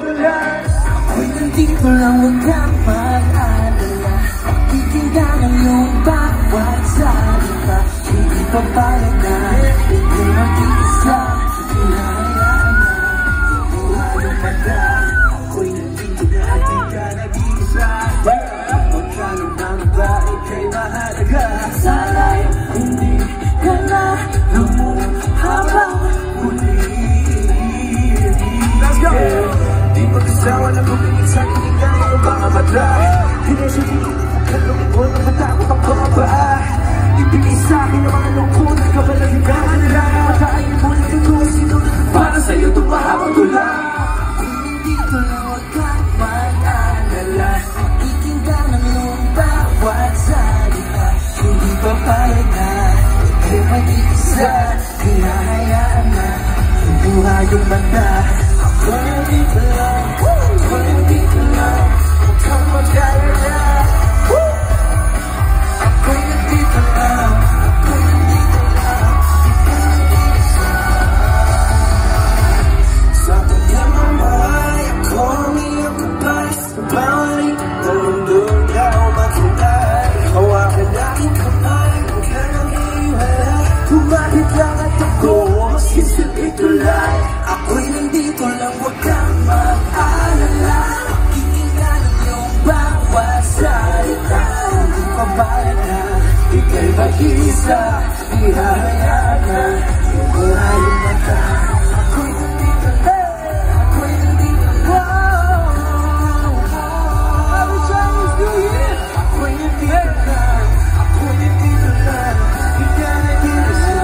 Ako'y nandito lang, huwag kang mag-alala. Titinda ng iyong bawat salita. Hindi papayag na ika'y mag-iisa. Hinahayaan na buhay ang mata. Ako'y nandito na, di ka nag-iisa. Huwag ka naman ba, ika'y mahalaga. Sana'y hindi ka na lumuhabang muli. Let's go! Di magkasawa na kumingin sa tingin ng iyong mga mata. Hinesyotin ko kalungkot na matakot ang pangaba. Ibigay sa'kin ang mga lungkot at kabalagyan nila. Matayin mo na ito sino para sa'yo itong mahabang tula. Dito lang huwag kang mag-alala. Ikinda ng iyong bawat salita. Hindi papayag na ika'y mag-iisa. Hinahayaan na buhay yung mata. Ako'y nandito lang, ako'y nandito lang. Huwag kang mag-alala. Ako'y nandito lang, ako'y nandito lang. Ikaw nag-iisa. Sa pagmamahal, ako ang iyong kapal. Sa bawat ikatulong na umatulay. Hawakan aking kamay, huwag ka nang iwala. Kumapit lang at ako, magsisipit tulay. Ako'y nandito lang, huwag kang mag-alala. Kikinga ng iyong bawat salita. Hindi papayag na ika'y mag-iisa. Ihahayaan na yung buhay yung mata. Ako'y nandito lang, ako'y nandito lang. Happy Chinese New Year! Ako'y nandito lang, ako'y nandito lang. Di ka nag-iisa.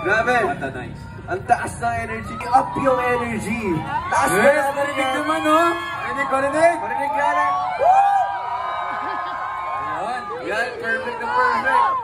Grabe! Nice. Ang taas ng energy. Up yung energy. Taas na Yes, yung narinig naman, no? Narinig, narinig! Marinig ka na. Ayun. Yan, perfect na perfect.